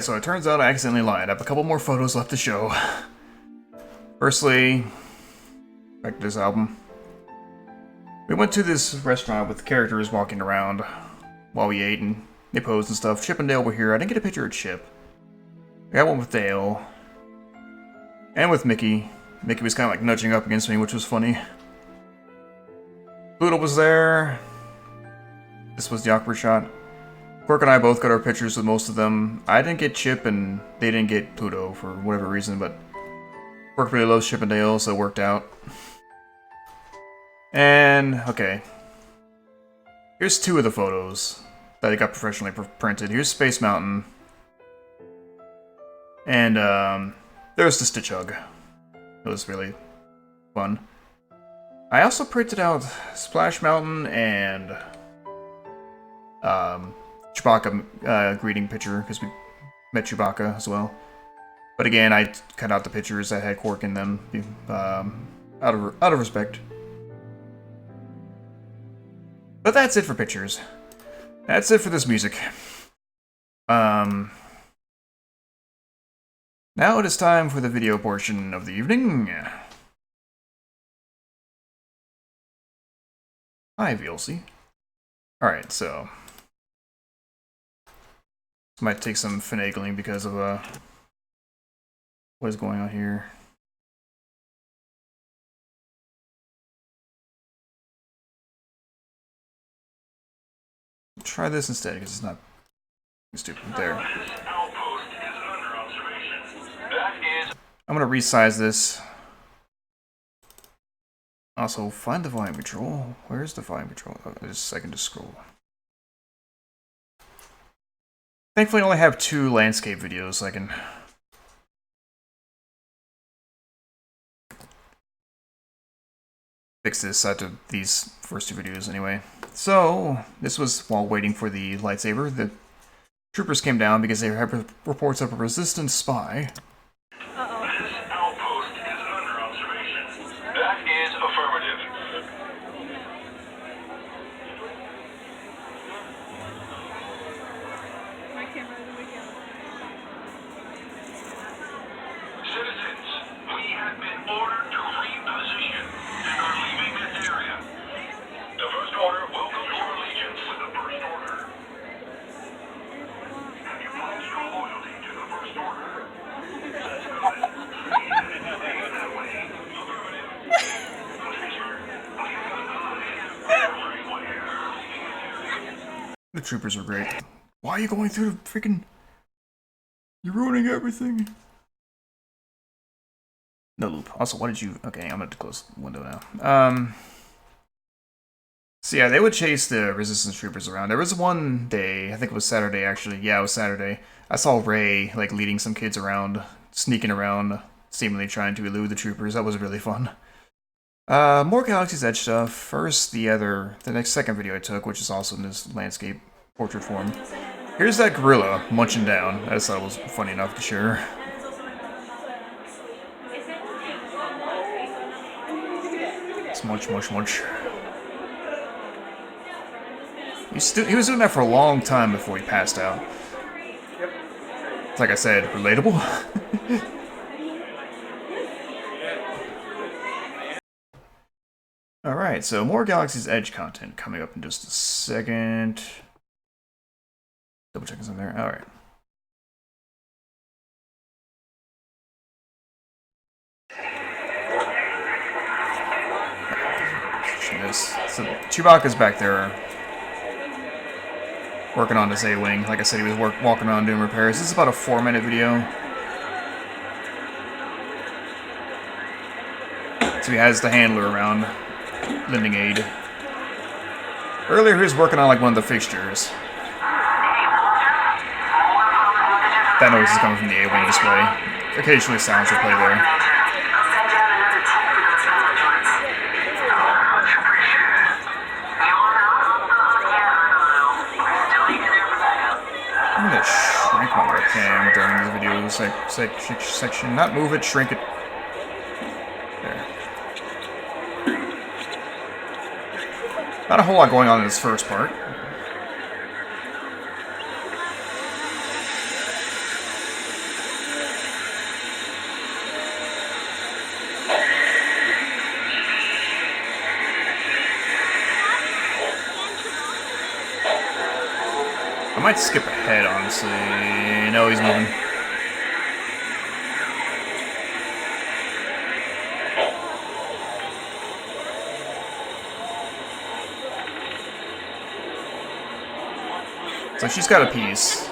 So it turns out I accidentally lied. I have a couple more photos left to show. Firstly, back to this album. We went to this restaurant with characters walking around while we ate and they posed and stuff. Chip and Dale were here. I didn't get a picture of Chip. I got one with Dale. And with Mickey. Mickey was kind of like nudging up against me, which was funny. Pluto was there. This was the awkward shot. Quirk and I both got our pictures with most of them. I didn't get Chip and they didn't get Pluto for whatever reason, but Quirk really loves Chip and Dale, so it worked out. And, okay. Here's two of the photos that I got professionally printed. Here's Space Mountain. And, there's the Stitch Hug. It was really fun. I also printed out Splash Mountain and, Chewbacca greeting picture, because we met Chewbacca as well. But again, I cut out the pictures that had Quirk in them, out of respect. But that's it for pictures. That's it for this music. Now it is time for the video portion of the evening. Hi, VLC. Alright, so... this might take some finagling because of, what is going on here. Try this instead, because it's not stupid. There. I'm gonna resize this. Also, find the volume control. Where's the volume control? Oh, just I can just scroll. Thankfully, I only have 2 landscape videos, so I can fix this after these first 2 videos anyway. So, this was while waiting for the lightsaber. The troopers came down because they had reports of a resistant spy. This outpost is under observation. That is affirmative. Citizens, we have been ordered to reposition and are leaving this area. The First Order welcomes your allegiance with the First Order. Have you pledged your loyalty to the First Order? That's good. That way. The troopers were great. Why are you going through the freaking... You're ruining everything. No loop. Also, what did you... Okay, I'm going to close the window now. So yeah, they would chase the resistance troopers around. There was one day, I think it was Saturday actually. Yeah, it was Saturday. I saw Ray, like, leading some kids around, sneaking around, seemingly trying to elude the troopers. That was really fun. More Galaxy's Edge stuff. First, the next second video I took, which is also in this landscape portrait form. Here's that gorilla munching down. I just thought it was funny enough to share. It's munch, munch, munch. He was doing that for a long time before he passed out. Like I said, relatable. Alright, so more Galaxy's Edge content coming up in just a second. Double checking something there. Alright. So Chewbacca's back there working on his A-Wing. Like I said, he was walking around doing repairs. This is about a 4-minute video. So he has the handler around, lending aid. Earlier he was working on like one of the fixtures. That noise is coming from the A-Wing display. Occasionally sounds will play there. I'm gonna shrink my webcam during the video section. Not move it, shrink it. There. Not a whole lot going on in this first part. I might skip ahead, honestly. No, he's moving. So she's got a piece.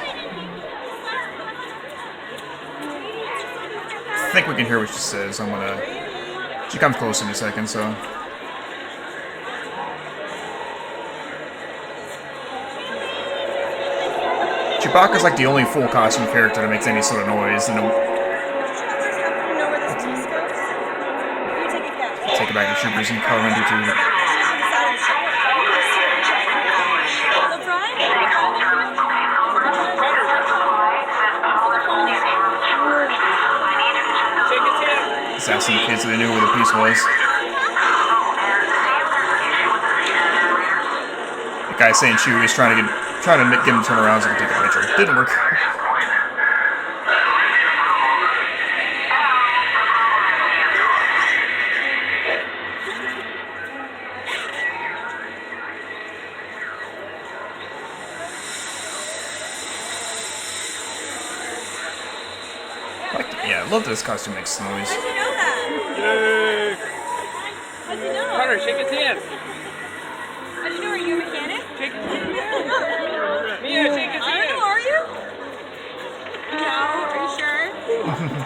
I think we can hear what she says. I'm gonna... She comes close in a second, so... Chewbacca's like the only full costume character that makes any sort of noise. And take it back to troopers and color into two. Assassin kids, so they knew where the piece was. The guy saying Chewie is trying to get him to turn around so he can take a picture. Didn't work. Yeah, I love that this costume makes noise. How'd you know that? Yay! How'd you know? Hunter, shake his hand. How'd you know? Are you a mechanic? Shake his hand. Mia, shake his I don't hand. know, are you? No, are you sure?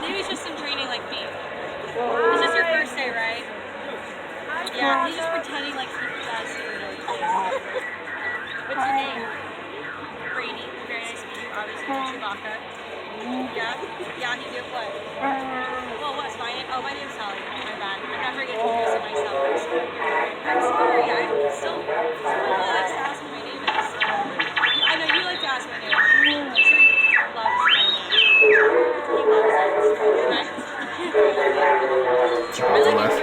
Maybe it's just some training like me. This is your first day, right? Yeah, he's just pretending like he does seriously. What's your name? Brady. Very nice to meet you. Obviously, Chewbacca. Yeah? Yeah, you do what? Well, what's my name? Oh, my name's Sally. My bad. I'm not very good at introducing myself. I'm sorry. I still really like to ask what my name is. I know you like to ask my name. I'm sure he loves my name. He loves it.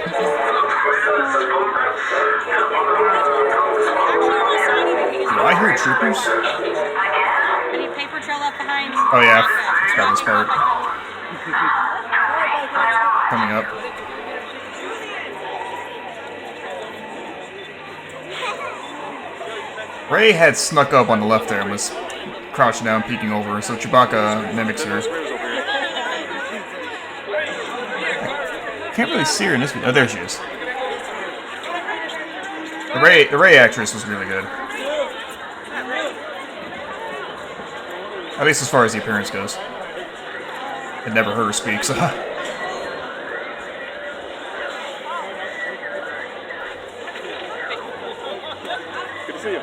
Chewbacca left. Do I hear troopers? Any paper trail left behind? Oh yeah, it's got this part. Coming up. Rey had snuck up on the left there and was crouching down, peeking over, so Chewbacca mimics her. I can't really see her in this video. Oh, there she is. The Rey actress was really good. At least as far as the appearance goes. I'd never heard her speak, so... Good to see you.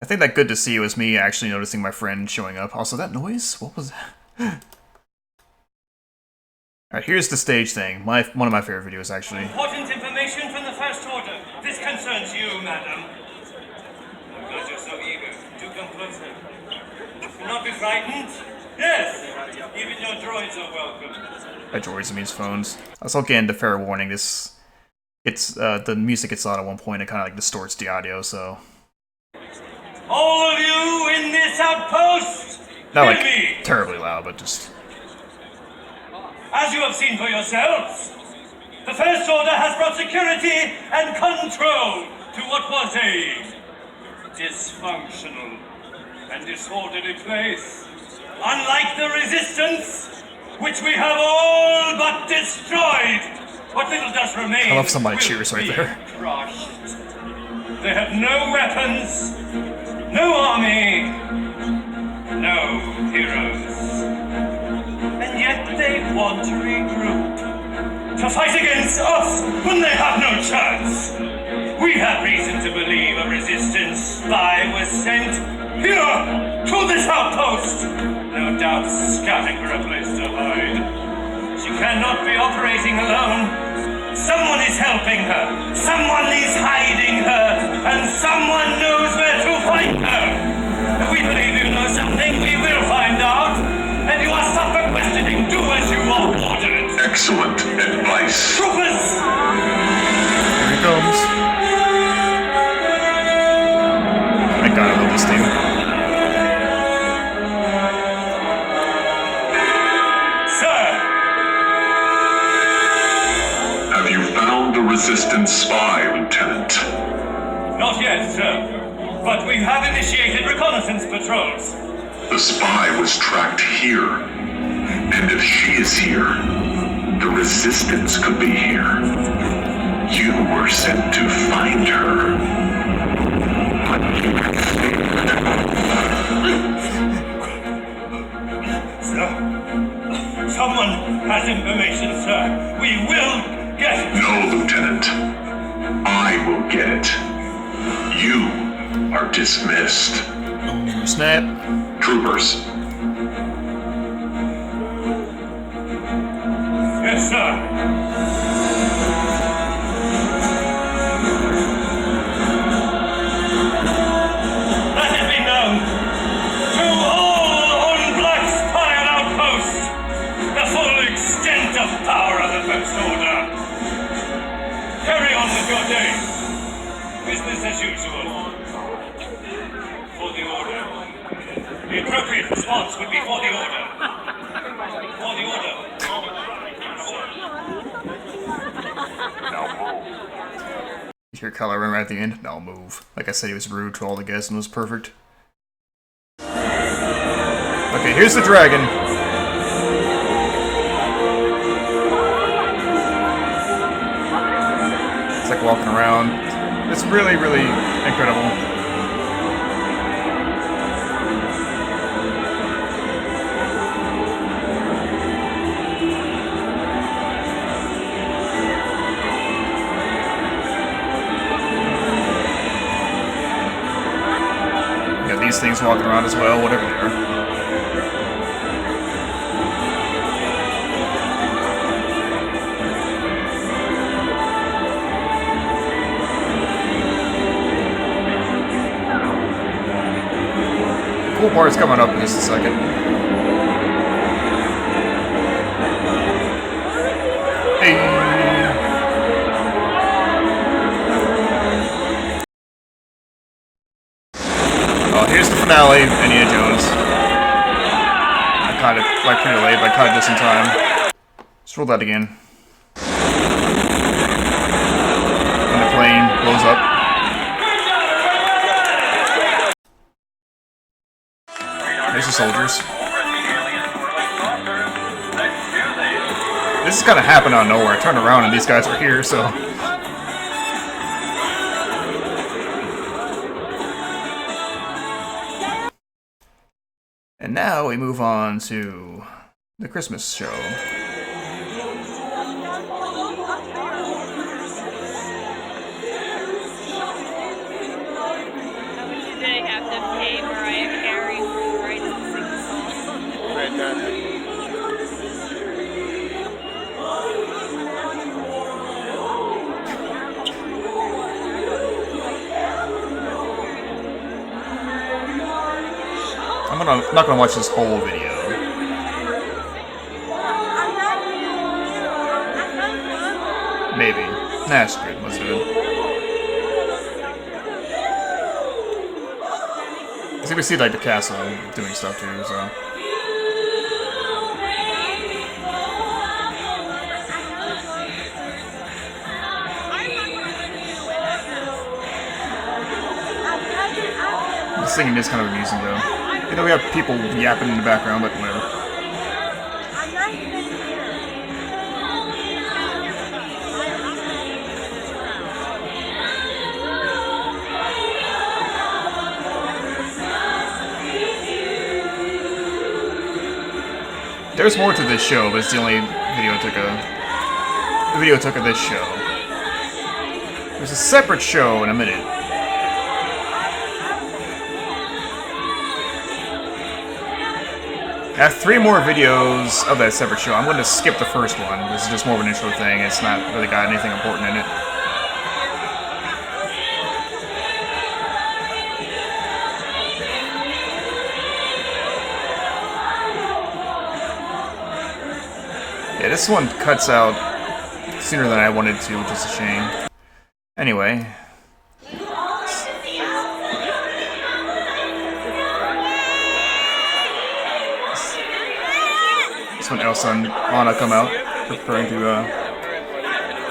I think that good to see was me actually noticing my friend showing up. Also, that noise? What was that? Alright, here's the stage thing. One of my favorite videos, actually. Important information from the First Order. This concerns you, madam. I'm glad you're so eager. Do come closer. Do not be frightened. Yes, even your droids are welcome. By droids, it means phones. Also, again, the fair warning, this... It's, the music gets loud at one point, it kind of like distorts the audio, so... All of you in this outpost, Not hear like me. terribly loud, but just... As you have seen for yourselves, the First Order has brought security and control to what was a dysfunctional and disorderly place. Unlike the Resistance, which we have all but destroyed, what little does remain I love somebody will cheers right be there. crushed. They have no weapons, no army, no heroes. And yet they want to regroup, to fight against us when they have no chance. We have reason to believe a Resistance spy was sent here to this outpost. No doubt scouting for a place to hide. She cannot be operating alone. Someone is helping her, someone is hiding her, and someone knows where to find her. If we believe you know something, we will find out. And you are stop for questioning. Do as you are ordered. Excellent advice. Troopers! Here he comes. My god, I love this theme. Sir! Have you found the Resistance spy, Lieutenant? Not yet. initiated reconnaissance patrols. The spy was tracked here. And if she is here, the resistance could be here. You were sent to find her. But you escaped. Sir, someone has information, sir. We will get it. No, Lieutenant. I will get it. You are dismissed. Snap. Troopers, Yes, sir. Let it be known to all on Blackspire outposts the full extent of power of the First Order. Carry on with your day. Business as usual. For the Order. The appropriate response would be for the Order. For the Order. Your color right at the end. No, move. Like I said, he was rude to all the guests and was perfect. Okay, here's the dragon. It's like walking around. It's really, really incredible. These things walking around as well, whatever they are. The cool part's coming up in just a second. Hey. Here's the finale, Indiana Jones. I caught it like pretty late, but I caught it just in time. Let's roll that again. When the plane blows up. There's the soldiers. This is kind of happened out of nowhere. I turned around and these guys were here, so... And now we move on to the Christmas show. Did I have to pay Mariah Carey for the rights to sing the song? Fantastic. I'm not gonna watch this whole video. Maybe. Nah, screw it. Let's do it. I think we see like the castle doing stuff too, so. The singing is kind of amusing though. You know, we have people yapping in the background, but whatever. There's more to this show, but it's the only video I took of this show. There's a separate show in a minute. I have 3 more videos of that separate show. I'm going to skip the first one. This is just more of an intro thing. It's not really got anything important in it. Yeah, this one cuts out sooner than I wanted to, which is a shame. Anyway. When Elsa and Anna come out, preparing to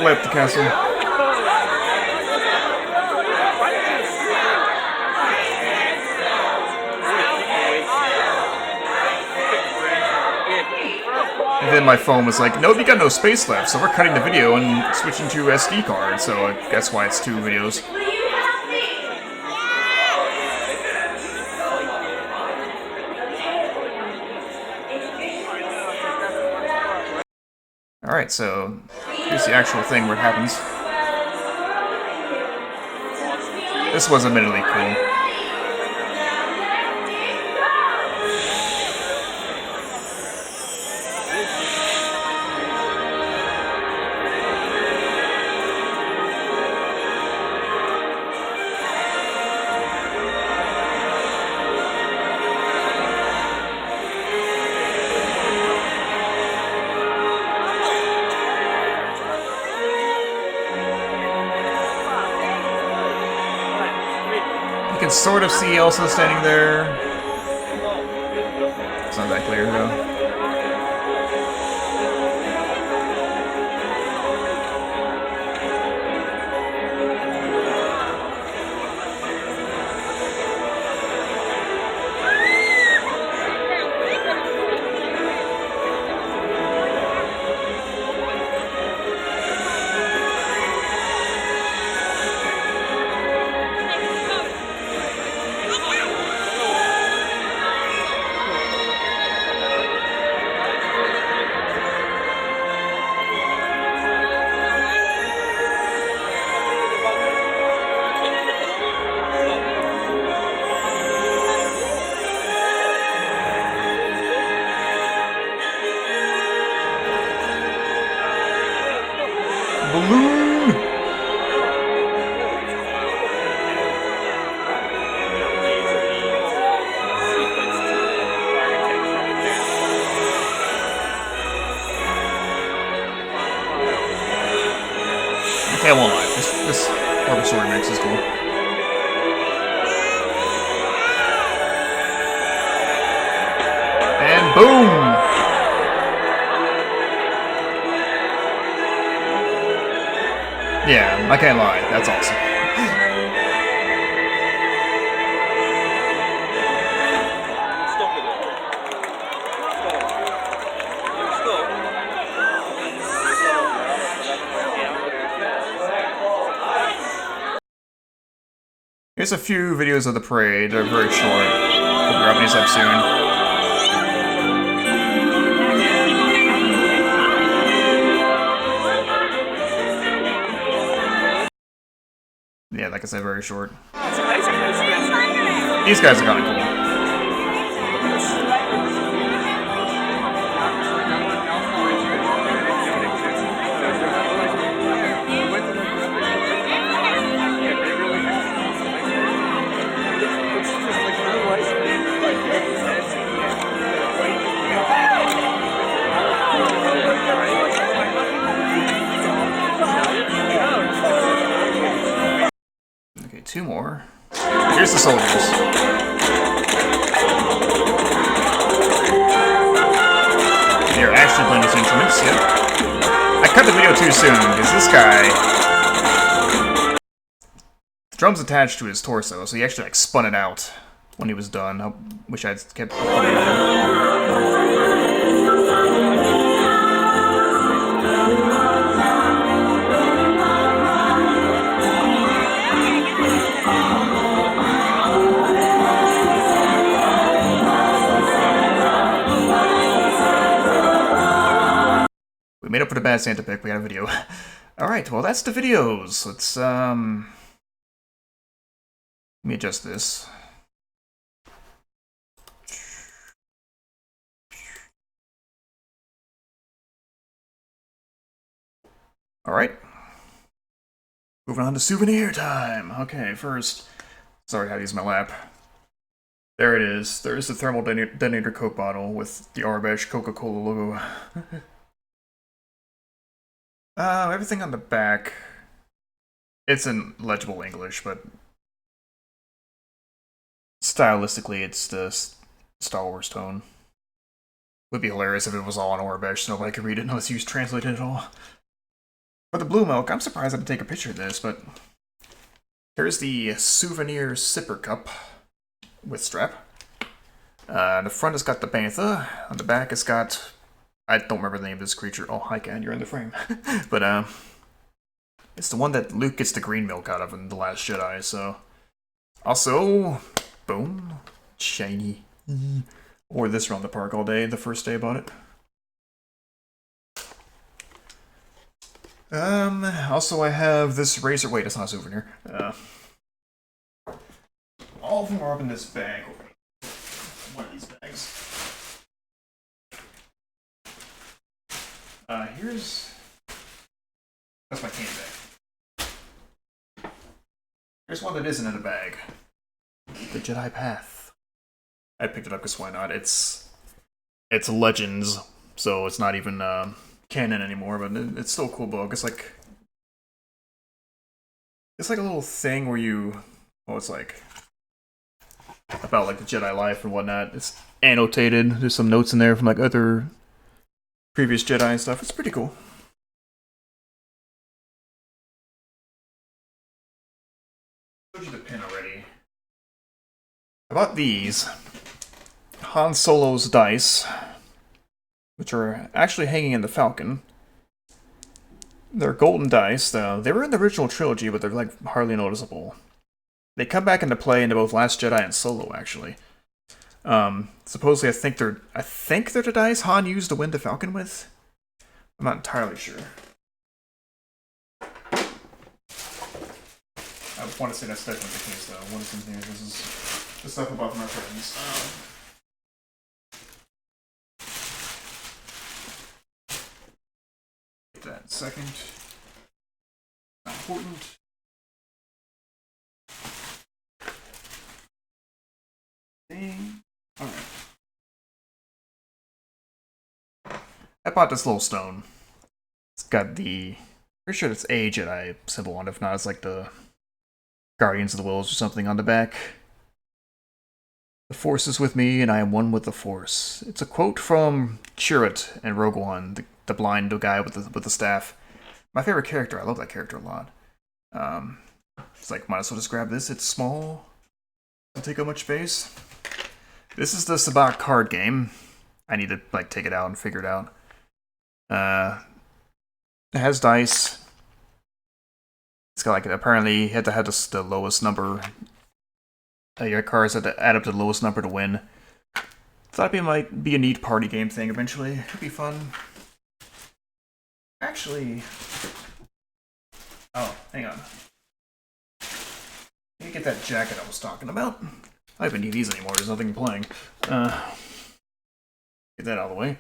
light up the castle. then my phone was like, nope, you got no space left, so we're cutting the video and switching to SD card, so that's why it's 2 videos. Alright, so here's the actual thing where it happens. This was admittedly cool. You can sort of see Elsa standing there. It's not that clear though. Balloon! Okay, I won't lie. This Orbital Story mix is cool. And boom! Yeah, I can't lie. That's awesome. Here's a few videos of the parade. They're very short. We'll be wrapping these up soon. Yeah, like I said, very short. These guys are kind of cool. Okay, 2 more. Here's the soldiers. They're actually playing those instruments, yep. I cut the video too soon, because this guy... The drum's attached to his torso, so he actually like spun it out when he was done. I wish I'd kept... We made up for the bad Santa pick, we got a video. Alright, well that's the videos. Let's, let me adjust this. Alright. Moving on to souvenir time. Okay, first, sorry, I had to use my lap. There it is. There is the thermal detonator Coke bottle with the Arbesh Coca-Cola logo. Everything on the back, it's in legible English, but stylistically it's the Star Wars tone. Would be hilarious if it was all in Orbesh so nobody could read it unless you translate it at all. For the blue milk, I'm surprised I had to take a picture of this, but here's the Souvenir sipper cup with strap. The front has got the bantha, on the back it's got I don't remember the name of this creature. Oh, hi, Cat, you're in the frame. But, it's the one that Luke gets the green milk out of in The Last Jedi, so... Also, boom, shiny. Wore this around the park all day, the first day I bought it. Also I have this razor. Wait, it's not a souvenir. All of them are up in this bag. One of these bags. That's my candy bag. Here's one that isn't in a bag. The Jedi Path. I picked it up because why not? It's Legends, so it's not even canon anymore, but it's still a cool book. It's like a little thing where you, it's like about like the Jedi life and whatnot. It's annotated. There's some notes in there from like other previous Jedi and stuff. It's pretty cool. I showed you the pin already. I bought these Han Solo's dice, which are actually hanging in the Falcon. They're golden dice, though. They were in the original trilogy, but they're like hardly noticeable. They come back into play into both Last Jedi and Solo, actually. Supposedly, I think they're the dice Han used to win the Falcon with. I'm not entirely sure. I want to say that's definitely the case, though. What is in here? This is the stuff about my friends. Get that in a second. Not important. Alright. I bought this little stone. It's got the... Pretty sure it's a Jedi symbol on it. If not, it's like the Guardians of the Wills or something on the back. The Force is with me, and I am one with the Force. It's a quote from Chirrut and Rogue One, the blind guy with the staff. My favorite character. I love that character a lot. It's like, might as well just grab this. It's small. Doesn't take up much space. This is the Sabacc card game. I need to like take it out and figure it out. It has dice. It's got like apparently you have to have the lowest number. Your cards have to add up to the lowest number to win. Thought it might be a neat party game thing eventually. Could be fun. Actually, oh, hang on. Let me get that jacket I was talking about. I don't even need these anymore. There's nothing playing. Get that out of the way.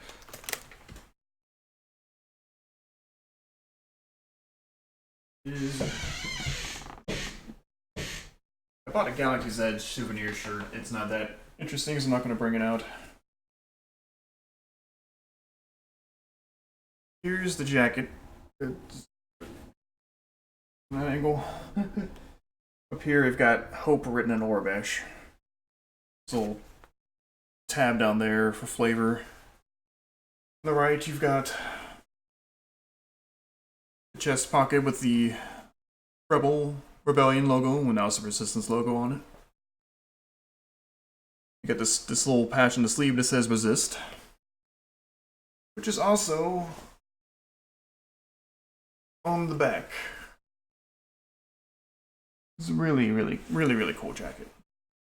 I bought a Galaxy's Edge souvenir shirt. It's not that interesting, so I'm not going to bring it out. Here's the jacket. It's an angle. Up here, I've got Hope written in Orbesh. This little tab down there for flavor. On the right, you've got the chest pocket with the Rebellion logo, and now it's the Resistance logo on it. You got this little patch on the sleeve that says Resist, which is also on the back. It's a really, really, really, really cool jacket.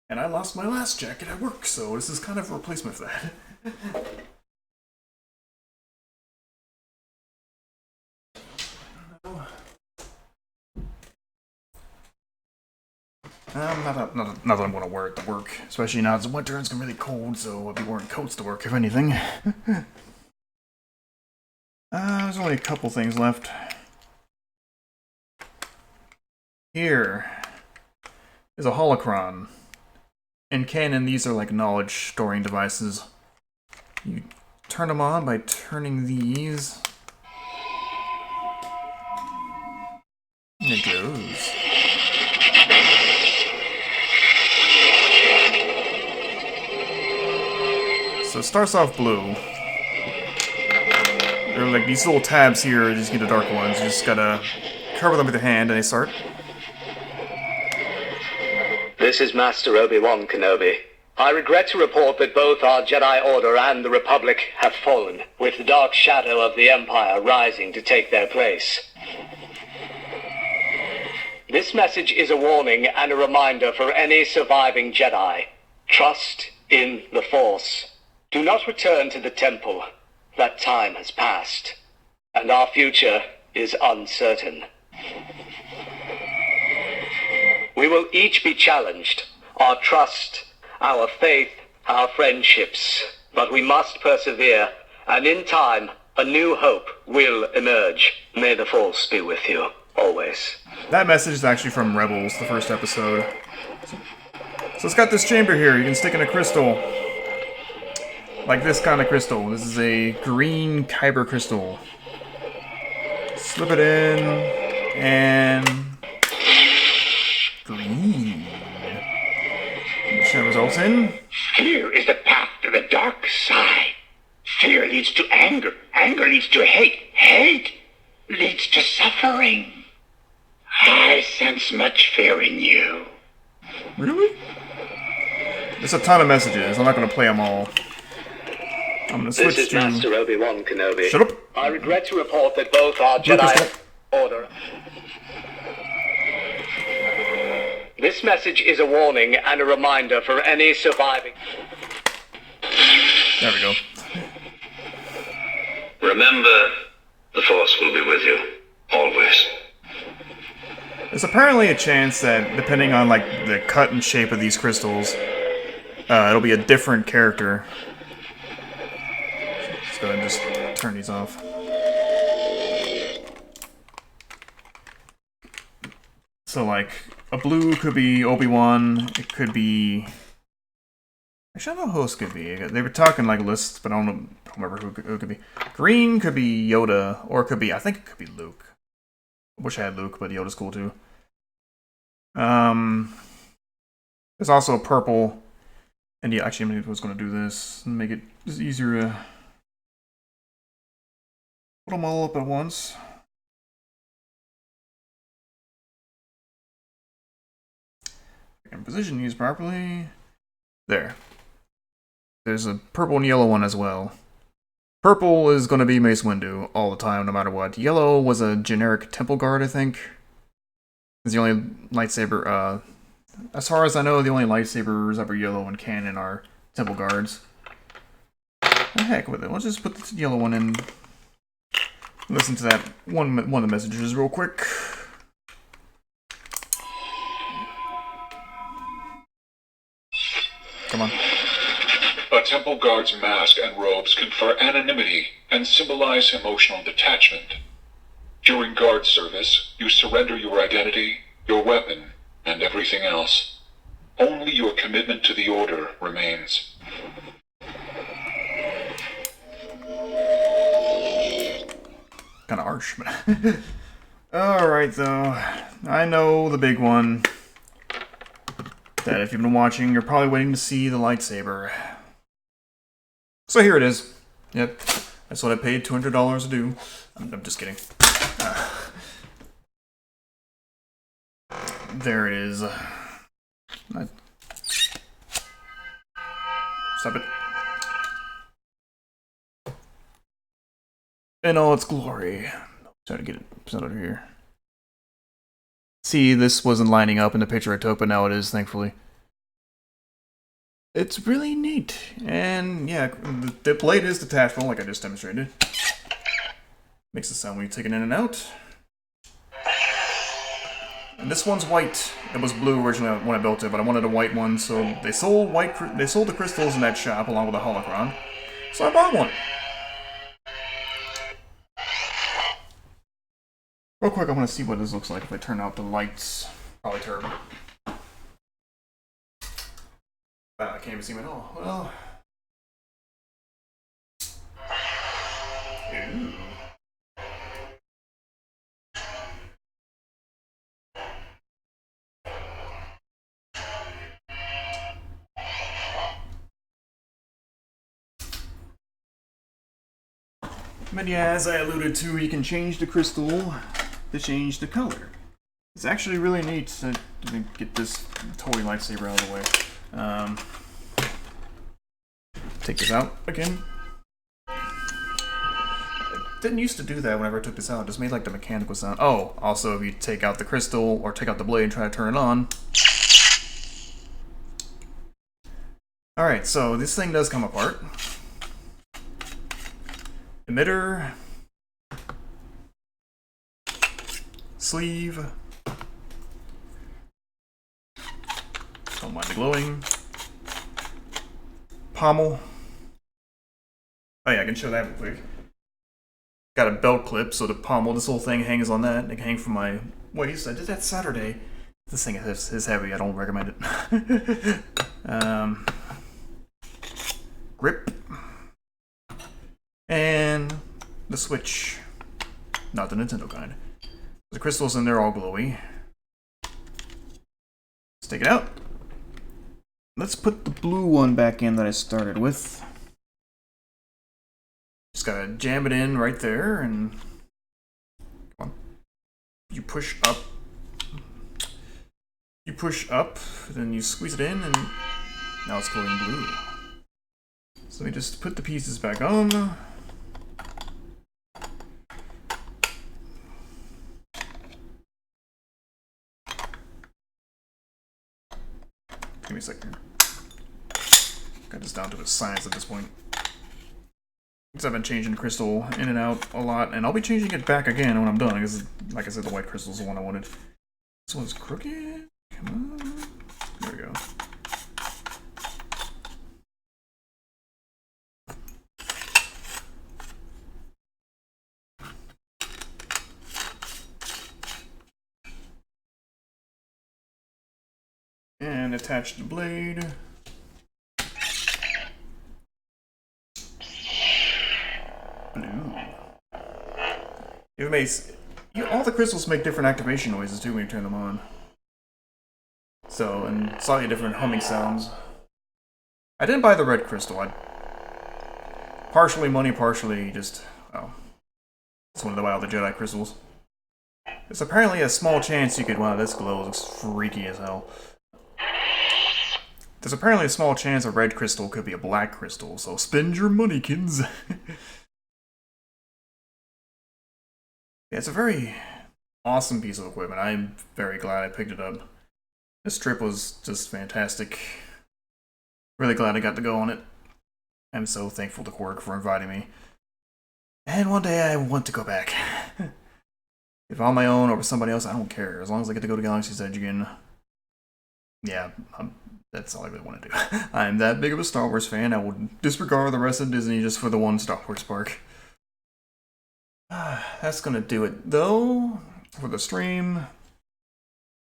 And I lost my last jacket at work, so this is kind of a replacement for that. Not that I'm going to wear it to work, especially now it's winter and it's going to be really cold, so I'll be wearing coats to work, if anything. There's only a couple things left. Here is a holocron. In canon, these are like knowledge storing devices. You turn them on by turning these. And it goes. So it starts off blue. There are like these little tabs here, just get the dark ones. You just gotta cover them with your hand and they start. This is Master Obi-Wan Kenobi. I regret to report that both our Jedi Order and the Republic have fallen, with the dark shadow of the Empire rising to take their place. This message is a warning and a reminder for any surviving Jedi. Trust in the Force. Do not return to the Temple. That time has passed, and our future is uncertain. We will each be challenged. Our trust, our faith, our friendships. But we must persevere, and in time, a new hope will emerge. May the Force be with you, always. That message is actually from Rebels, the first episode. So it's got this chamber here. You can stick in a crystal. Like this kind of crystal. This is a green kyber crystal. Slip it in, and green. Show results in. Fear is the path to the dark side. Fear leads to anger. Anger leads to hate. Hate leads to suffering. I sense much fear in you. Really? There's a ton of messages. I'm not going to play them all. I'm going to switch This is to... Master Obi-Wan Kenobi. Shut up. I regret to report that both our Blue Jedi crystal. Order... This message is a warning and a reminder for any surviving... There we go. Remember, the Force will be with you. Always. There's apparently a chance that, depending on like the cut and shape of these crystals, it'll be a different character. Let's go ahead and just turn these off. So like, a blue could be Obi-Wan, it could be... Actually, I don't know who else could be. They were talking like lists, but I don't remember who it could be. Green could be Yoda, or it could be, I think it could be Luke. I wish I had Luke, but Yoda's cool too. There's also a purple, and yeah, actually I was going to do this and make it just easier to put them all up at once. And position these properly. There. There's a purple and yellow one as well. Purple is going to be Mace Windu all the time, no matter what. Yellow was a generic Temple Guard, I think. It's the only lightsaber, as far as I know, the only lightsabers ever yellow in canon are Temple Guards. The heck with it. Let's just put the yellow one in. Listen to that one of the messages real quick. Come on. A Temple Guard's mask and robes confer anonymity and symbolize emotional detachment. During guard service, you surrender your identity, your weapon, and everything else. Only your commitment to the Order remains. Kinda harsh, but... Alright, though. I know the big one. That if you've been watching, you're probably waiting to see the lightsaber. So here it is. Yep, that's what I paid $200 to do. I'm just kidding. There it is. Stop it. In all its glory. Try to get it over here. See, this wasn't lining up in the picture I took, but now it is, thankfully. It's really neat. And yeah, the blade is detachable, like I just demonstrated. Makes the sound when you take it in and out. And this one's white. It was blue originally when I built it, but I wanted a white one, so they sold the crystals in that shop along with the holocron. So I bought one. Real quick, I want to see what this looks like if I turn out the lights. Probably terrible. I can't even see them at all. Well. Ew. But yeah, as I alluded to, you can change the crystal to change the color. It's actually really neat to get this toy lightsaber out of the way. take this out again. Didn't used to do that whenever I took this out. It just made like the mechanical sound. Oh, also if you take out the crystal or take out the blade and try to turn it on. Alright, so this thing does come apart. Emitter. Sleeve. Don't mind the glowing. Pommel. Oh yeah, I can show that real quick. Got a belt clip, so the pommel, this whole thing hangs on that. It can hang from my waist. I did that Saturday. This thing is heavy. I don't recommend it. Grip. And the switch. Not the Nintendo kind. The crystals in there all glowy. Let's take it out. Let's put the blue one back in that I started with. Just gotta jam it in right there, and come on. You push up. You push up, then you squeeze it in, and now it's glowing blue. So let me just put the pieces back on. Give me a second. Got this down to a science at this point. Because I've been changing the crystal in and out a lot, and I'll be changing it back again when I'm done, because, like I said, the white crystal's the one I wanted. This one's crooked. Come on. There we go. And attach the blade. Blue. It makes all the crystals make different activation noises too when you turn them on. So, and slightly different humming sounds. I didn't buy the red crystal. I partially money, partially just it's one of the Wild the Jedi crystals. There's apparently a small chance you could. Wow, this glow looks freaky as hell. There's apparently a small chance a red crystal could be a black crystal, so spend your money, kids. Yeah, it's a very awesome piece of equipment. I'm very glad I picked it up. This trip was just fantastic. Really glad I got to go on it. I'm so thankful to Quark for inviting me. And one day I want to go back. If on my own or with somebody else, I don't care. As long as I get to go to Galaxy's Edge again. Yeah, that's all I really want to do. I'm that big of a Star Wars fan, I would disregard the rest of Disney just for the one Star Wars park. That's gonna do it, though, for the stream.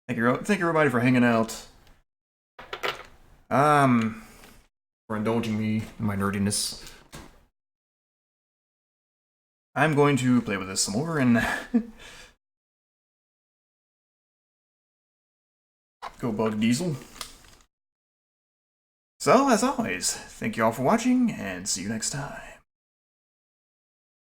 Thank you everybody for hanging out. For indulging me in my nerdiness. I'm going to play with this some more and go bug Diesel. So, as always, thank you all for watching, and see you next time.